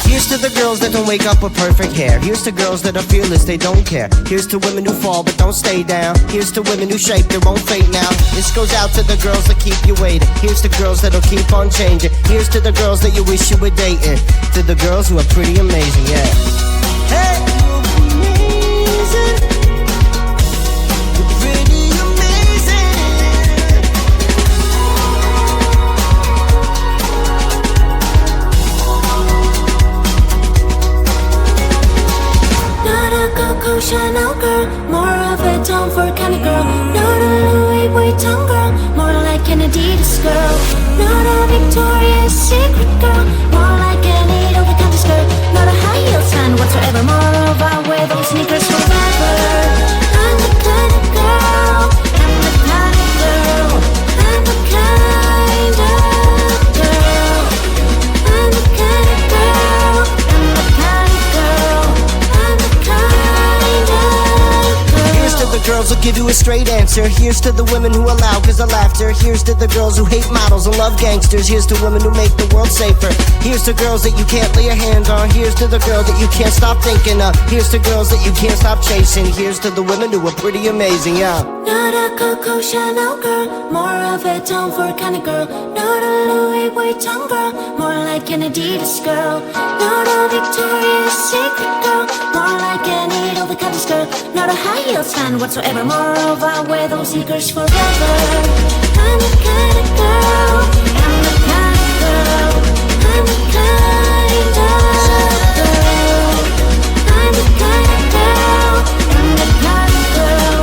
Here's to the girls that don't wake up with perfect hair. Here's to girls that are fearless, they don't care. Here's to women who fall but don't stay down. Here's to women who shape their own fate now. This goes out to the girls that keep you waiting. Here's to girls that'll keep on changing. Here's to the girls that you wish you were dating. To the girls who are pretty amazing, yeah. Hey, you're amazing. You're pretty amazing. Not a Coco Chanel girl, more of a Tom Ford kind of girl. Not a Louis Vuitton girl, more like an Adidas girl. Not a Victoria's Secret girl, more like an Edo the country skirt. Not a high heels fan whatsoever, moreover I wear those sneakers forever. I'm the kind of girl, I'm the kind of girl, I'm the kind of girl, I'm the kind of girl, I'm the kind of girl, I'm the kind of girl. Here's to the girls who give you a straight answer. Here's to the women who allow cause of laughter. Here's to the girls who hate models and love gangsters. Here's to women who make the world safer. Here's to girls that you can't lay your hands on. Here's to the girl that you can't stop thinking of. Here's to girls that you can't stop chasing. Here's to the women who are pretty amazing, yeah. Not a Coco Chanel girl, more of a Tom Ford kind of girl. Not a Louis Vuitton girl, more like an Adidas girl. Not a Victoria's Secret girl, more like an Edo the country skirt. Not a high heels fan whatsoever, moreover I wear those sneakers forever. I'm the kind of girl, I'm the kind of girl, I'm the kind of girl, I'm the kind of girl, I'm the kind of girl,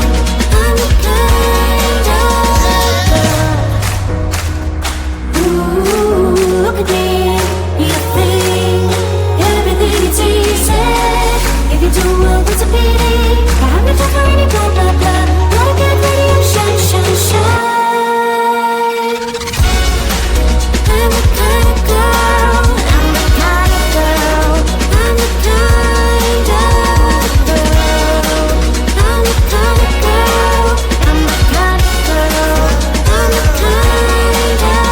I'm the kind of girl. Ooh, look at me, you think everything is easy. If you do well, it's a pity. I have no time for any blah blah blah. Gotta get ready and shine, shine, shine. I'm the kind of girl, I'm the kind of girl, I'm the kind of girl, I'm the kind of girl, I'm the kind of girl, I'm the kind of girl.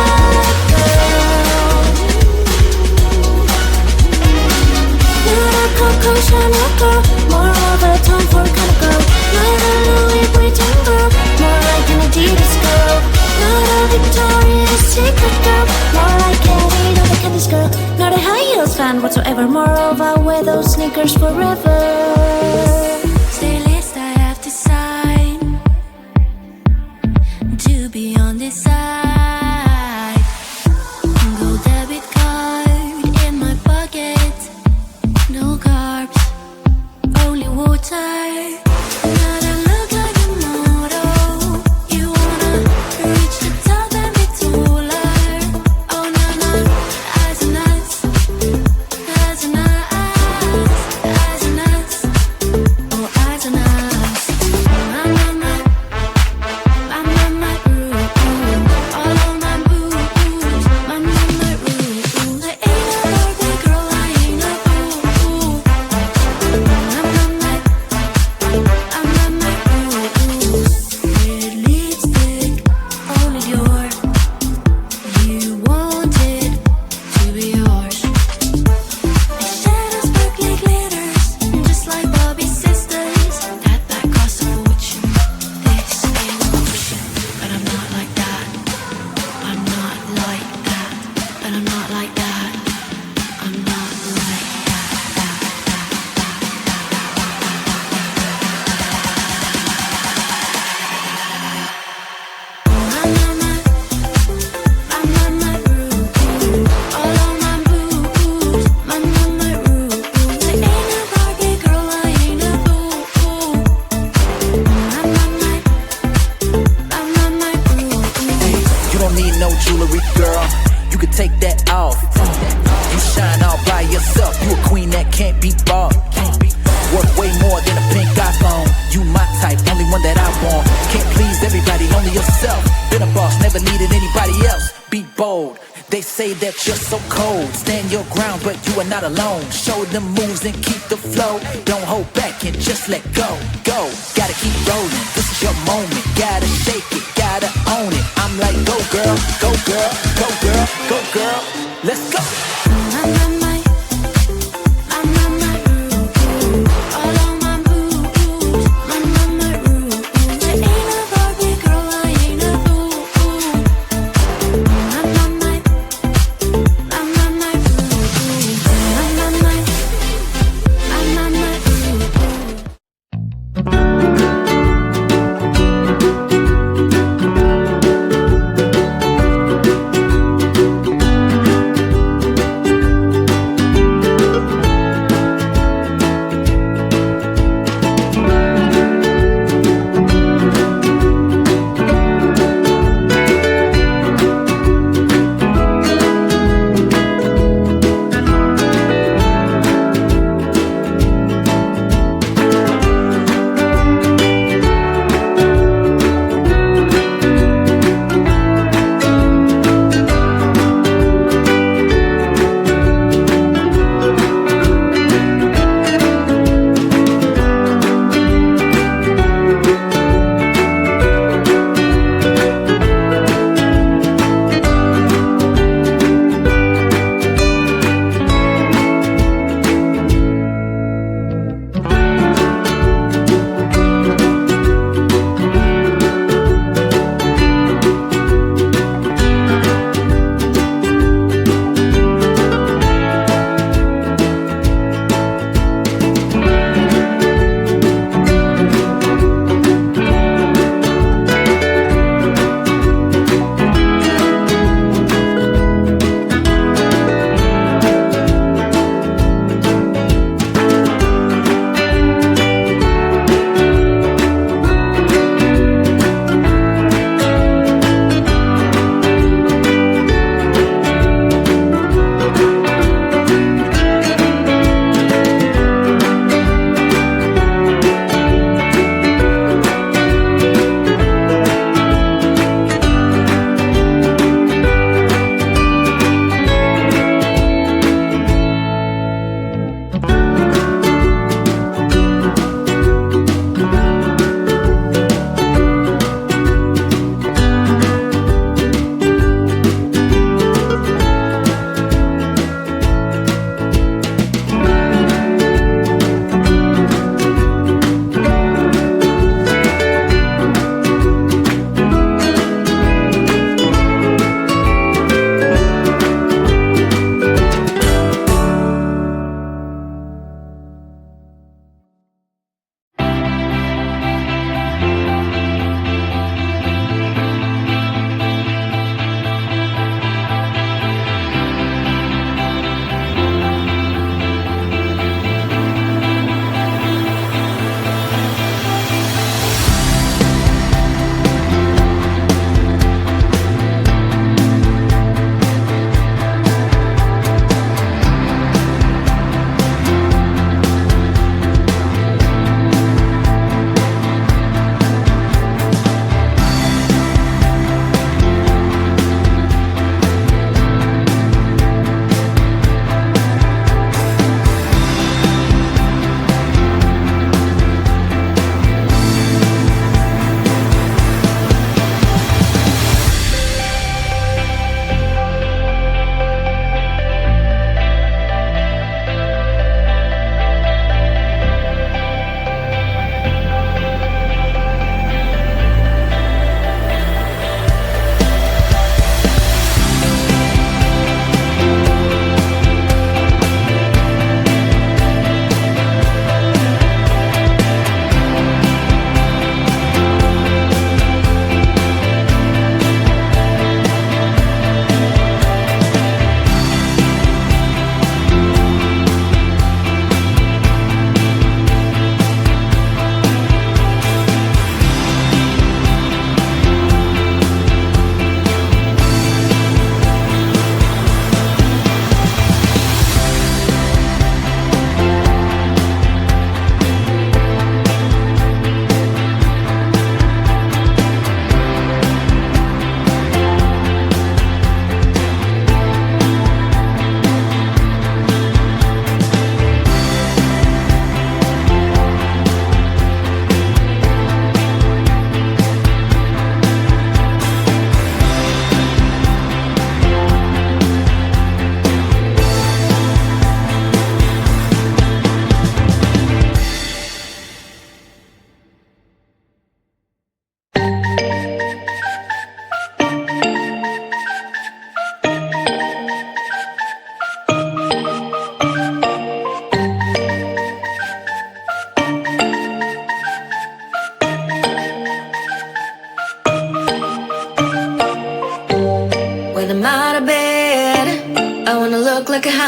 Not a Coco Chanel girl, more of a Tom Ford kind of girl. Not a Louis Vuitton girl, more like an Adidas girl. Not a Victoria's Secret girl, more like an Edo the candies girl. Not a high heels fan whatsoever, moreover I wear those sneakers forever. Stay list I have to sign to be on this side. Go debit card in my pocket. No carbs, only water. Gotta look like a model. You wanna reach the top and be taller. Oh no no, eyes are nice, eyes are nice, eyes are nice. Oh eyes are nice. My room, all on my boobs, my room. I ain't a Barbie girl, I ain't a fool. say that you're so cold. Stand your ground, but you are not alone. Show them moves and keep the flow. Don't hold back and just let go. Go, gotta keep rolling. This is your moment. Gotta shake it, gotta own it. I'm like, go girl, go girl, go girl, go girl. Let's go.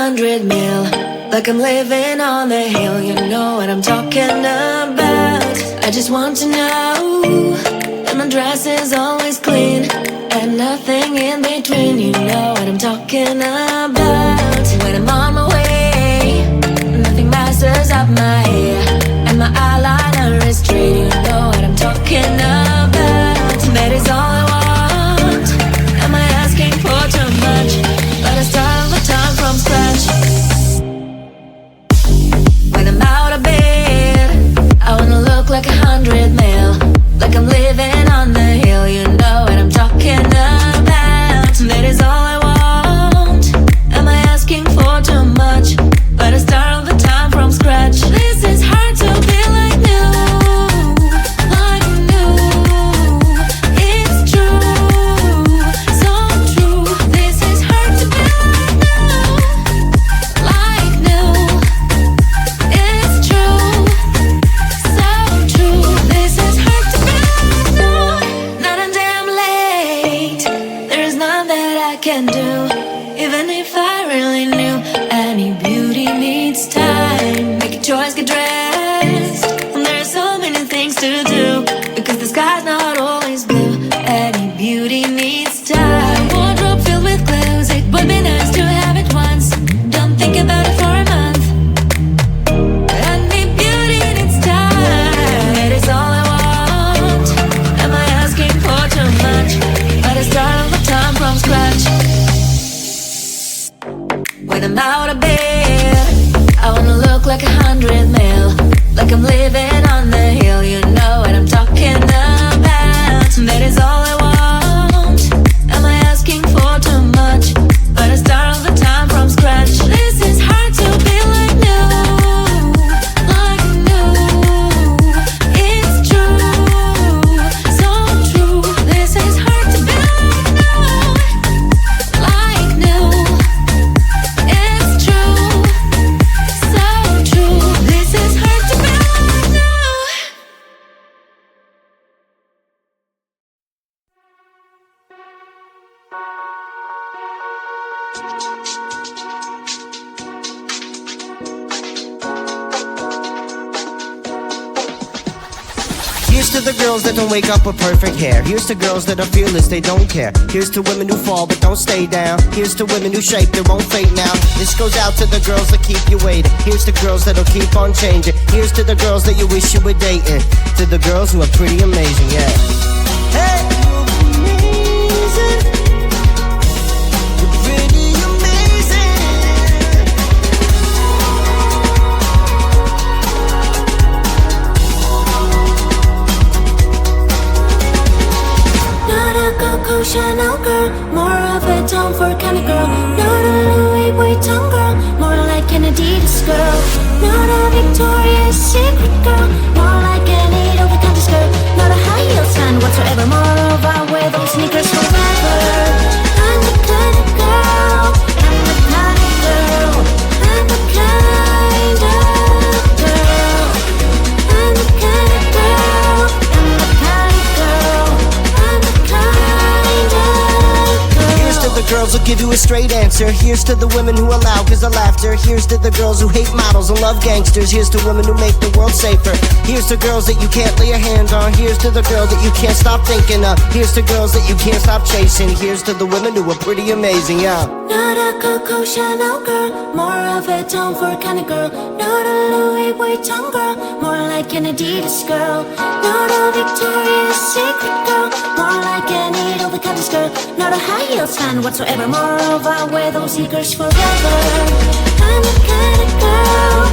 100 mil, like I'm living on the hill. You know what I'm talking about. I just want to know that my dress is always clean and nothing in between. You know what I'm talking about. When I'm on my way, nothing messes up my hair, and my eyeliner is straight. You know what I'm talking about. That is all I want. Am I asking for too much? But I start all the time from scratch. When I'm out of bed, I wanna look like 100 mil, like I'm living on the hill. You know what I'm talking about. That is all I want. Am I asking for too much? But I start all the time from scratch. This is hard to be like new, like new. It's true, so true. This is hard to be like new, it's true, so true. This is hard to be not a damn late. There's none that I can do, even if I really knew. Any beauty needs time. Make a choice, get dressed. And there's so many things to do, because the sky's not always blue. Any beauty needs time. Wardrobe filled with clothes, it would be nice to have it once. Don't think about it for a month. Any beauty needs time. That is all I want. Am I asking for too much? But I start all the time from scratch. When I'm out of bed, I wanna look like 100 mil, like I'm living on the hill. You know what I'm talking about. That is all I want. Am I asking for too much? But I start all the time from scratch. This is hard to be like new, like new. It's true, so true. This is hard to be like new. It's true, so true. This is hard to be now. Here's to the girls that don't wake up with perfect hair. Here's to girls that are fearless, they don't care. Here's to women who fall but don't stay down. Here's to women who shape their own fate now. This goes out to the girls that keep you waiting. Here's to girls that'll keep on changing. Here's to the girls that you wish you were dating. To the girls who are pretty amazing, yeah. Hey, you're amazing. You're pretty amazing. Not a Coco Chanel girl, more of a Tom Ford kind of girl. Not a Louis Vuitton girl, more like an Adidas girl. Not a Victoria's Secret girl, more like an over-the-counter skirt. Not a high heel fan whatsoever, more of I wear those sneakers forever. I'm the kind of girl, I'm the kind of girl, I'm the kind of girl, I'm the kind of girl, I'm the kind of girl, I'm the kind of girl. Here's to the girls who give you a straight answer. Here's to the women who allow cause of laughter. Here's to the girls who hate models and love gangsters. Here's to women who make the world safer. Here's to girls that you can't lay your hands on. Here's to the girl that you can't stop thinking of. Here's to girls that you can't stop chasing. Here's to the women who are pretty amazing, yeah. Not a Coco Chanel girl, more of a Tom Ford kind of girl. Not a Louis Vuitton girl, more like an Adidas girl. Not a Victoria's Secret girl, more like an over-the-counter skirt. Not a high heels fan whatsoever, more of I wear those sneakers forever. I'm the kind of girl,